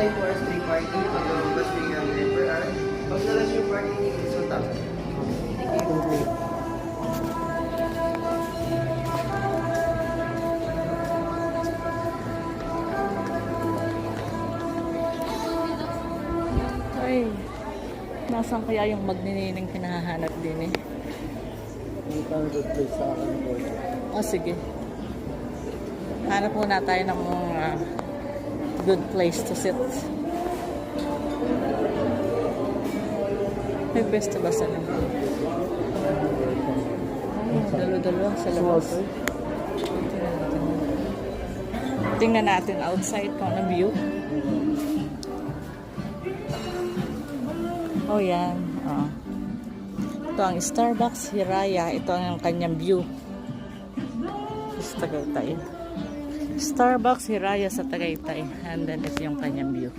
time 2 hours free parking. Pag lumabas 300 per hour. Pag nalas yung parking ticket, so 1,000. Ay, nasaan kaya yung magnininang hinahanap din eh? good place sa akin po. Oh, sige. Hanap muna tayo ng good place to sit. May pwesto ba sa naman? Oh, dalo-dalo sa labas. Tingnan natin outside kung ano view. Oh, yan. Oh. Ito ang Starbucks Hiraya. Ito ang kanyang view. Sa Tagaytay. Starbucks Hiraya sa Tagaytay. And then ito yung kanyang view.